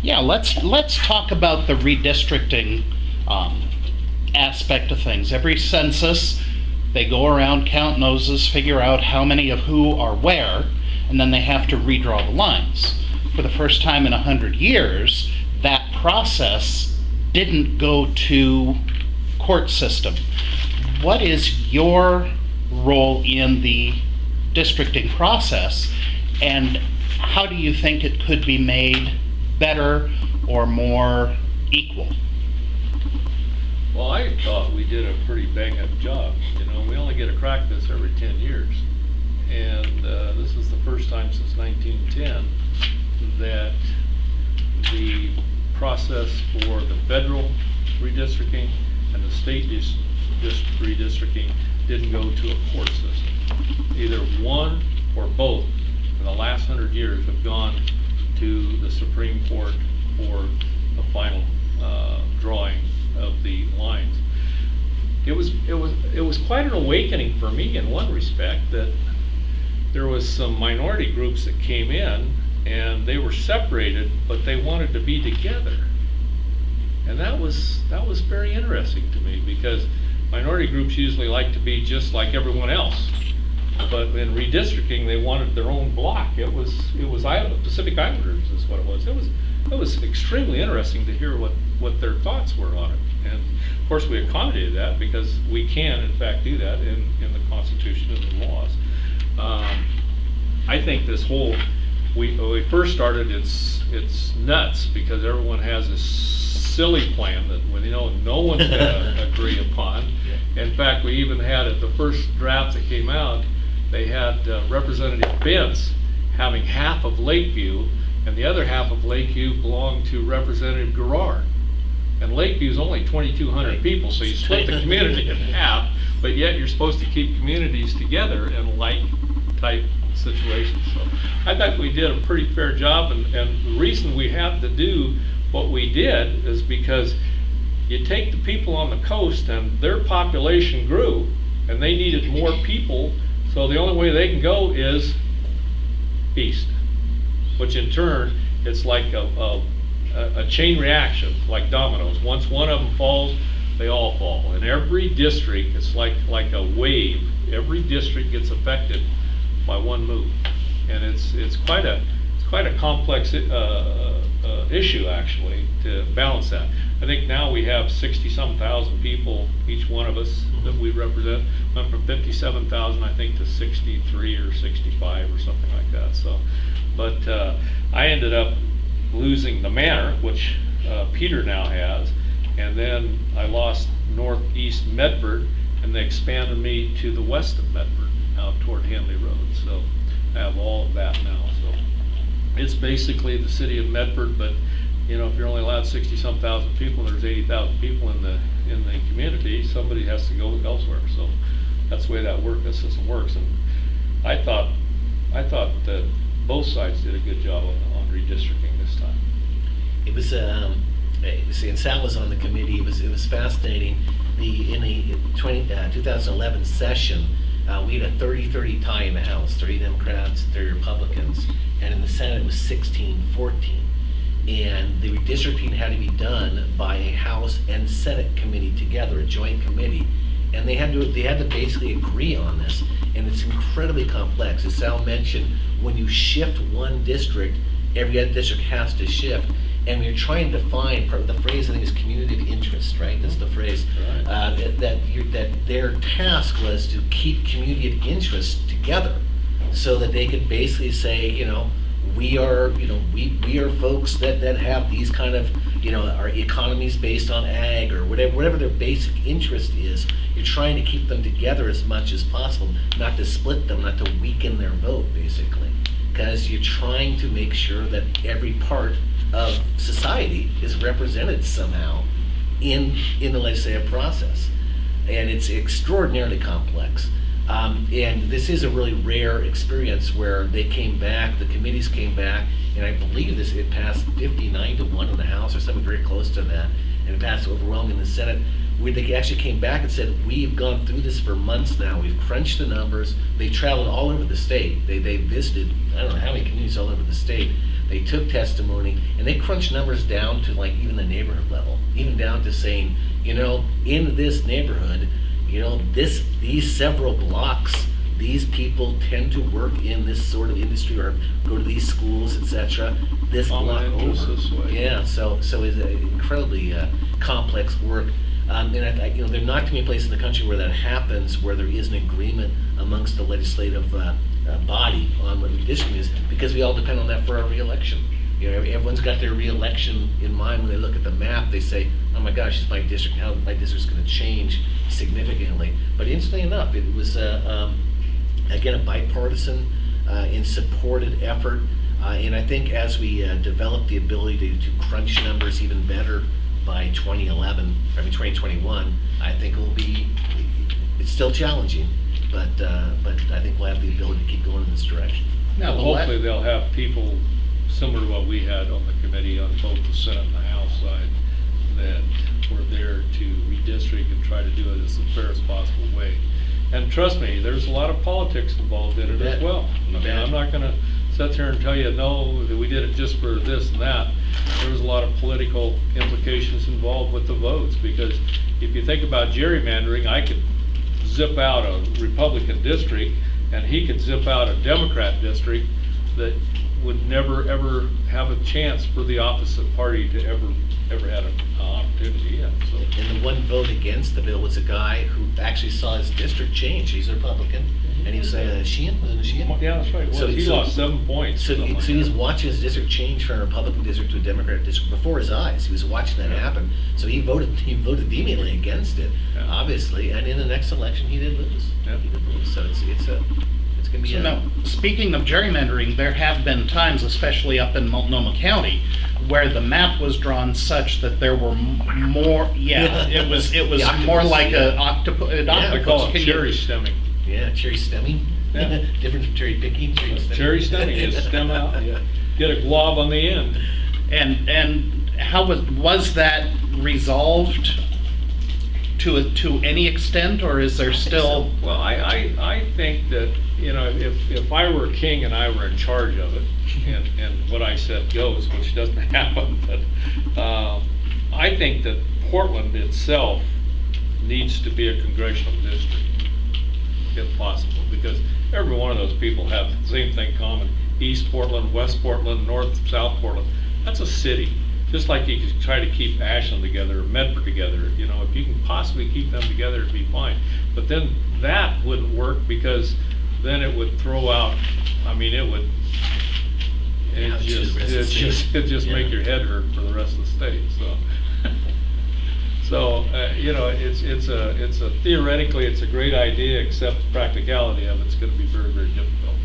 Yeah, let's talk about the redistricting aspect of things. Every census, they go around, count noses, figure out how many of who are where, and then they have to redraw the lines. For the first time in 100 years, that process didn't go to court system. What is your role in the districting process, and how do you think it could be made better or more equal? Well, I thought we did a pretty bang-up job. You know, we only get a crack this every 10 years. And this is the first time since 1910 that the process for the federal redistricting and the state redistricting didn't go to a court system. Either one or both in the last 100 years have gone to the Supreme Court for the final drawing of the lines. It was quite an awakening for me in one respect, that there was some minority groups that came in and they were separated, but they wanted to be together. And that was very interesting to me, because minority groups usually like to be just like everyone else. But in redistricting, they wanted their own block. It was Pacific Islanders is what it was. It was extremely interesting to hear what their thoughts were on it. And of course we accommodated that, because we can in fact do that in the Constitution and the laws. I think this whole, when we first started, it's nuts, because everyone has this silly plan that no one's going to agree upon. In fact, we even had at the first draft that came out, they had Representative Bentz having half of Lakeview, and the other half of Lakeview belonged to Representative Garrard. And Lakeview is only 2,200 people, so you split the community in half, but yet you're supposed to keep communities together in like-type situations. So I thought we did a pretty fair job, and the reason we had to do what we did is because you take the people on the coast, and their population grew, and they needed more people, so the only way they can go is east, which in turn, it's like a chain reaction, like dominoes. Once one of them falls, they all fall. In every district, it's like a wave. Every district gets affected by one move, and it's quite a complex issue actually to balance that. I think now we have 60-some thousand people, each one of us that we represent. Went from 57,000, I think, to 63 or 65 or something like that. So, but I ended up losing the manor, which Peter now has, and then I lost northeast Medford, and they expanded me to the west of Medford, out toward Henley Road. So I have all of that now. So it's basically the city of Medford, but if you're only allowed 60-some thousand people, and there's 80,000 people in the community, somebody has to go elsewhere. So that's the way that system works. And I thought that both sides did a good job on redistricting this time. It was, and Sal was on the committee. It was fascinating. In the 2011 session, we had a 30-30 tie in the House, 30 Democrats, 30 Republicans, and in the Senate it was 16-14. And the redistricting had to be done by a House and Senate committee together, a joint committee, and they had to basically agree on this. And it's incredibly complex. As Sal mentioned, when you shift one district, every other district has to shift. And we're trying to define, the phrase I think is community of interest, right? That's the phrase. Right. That their task was to keep community of interest together, so that they could basically say, we are folks that have these kind of, our economies based on ag or whatever their basic interest is. You're trying to keep them together as much as possible, not to split them, not to weaken their vote, basically, because you're trying to make sure that every part of society is represented somehow in the legislative process, and it's extraordinarily complex. And this is a really rare experience where they came back, the committees came back, and I believe it passed 59-1 in the House or something very close to that, and it passed overwhelmingly in the Senate, where they actually came back and said, we've gone through this for months now, we've crunched the numbers. They traveled all over the state. They visited, I don't know how many communities all over the state. they took testimony, and they crunched numbers down to like even the neighborhood level, even down to saying, in this neighborhood, these several blocks, these people tend to work in this sort of industry or go to these schools, etc. This block over. This way. Yeah, so it's incredibly complex work. And there are not too many places in the country where that happens, where there is an agreement amongst the legislative body on what redistricting is, because we all depend on that for our reelection. Everyone's got their reelection in mind when they look at the map. They say, "Oh my gosh, it's my district. How my district's going to change significantly." But interestingly enough, it was again a bipartisan and supported effort. And I think as we develop the ability to crunch numbers even better by 2021, I think it's still challenging, but I think we'll have the ability to keep going in this direction. Now, Hopefully they'll have people similar to what we had on the committee on both the Senate and the House side that were there to redistrict and try to do it as the fairest possible way. And trust me, there's a lot of politics involved in it as well. I mean, I'm not going to sit here and tell you, no, that we did it just for this and that. There was a lot of political implications involved with the votes, because if you think about gerrymandering, I could zip out a Republican district and he could zip out a Democrat district that would never ever have a chance for the opposite party to ever had an opportunity in. So. And the one vote against the bill was a guy who actually saw his district change. He's a Republican, and he was Sheehan. Yeah, that's right. Well, he lost 7 points. So he was watching his district change from a Republican district to a Democratic district before his eyes. He was watching that happen. So he voted vehemently against it, obviously. And in the next election, he did lose. Yeah. He did lose. So it's going to be. So now, speaking of gerrymandering, there have been times, especially up in Multnomah County, where the map was drawn such that there were more. Yeah, it was more like an octopus. I call it cherry stemming. Yeah, cherry stemming. Yeah. Different from cherry picking. Cherry stemming is stem out. Yeah. Get a glob on the end. And how was that resolved to any extent, or is there still? Well, I think that if I were king and I were in charge of it, and what I said goes, which doesn't happen, but I think that Portland itself needs to be a congressional district, if possible, because every one of those people have the same thing common. East Portland, West Portland, North, South Portland. That's a city. Just like you could try to keep Ashland together or Medford together, if you can possibly keep them together, it'd be fine. But then that wouldn't work, because then it would throw out, it'd just make your head hurt for the rest of the state. So, it's a theoretically it's a great idea, except the practicality of it's going to be very, very difficult.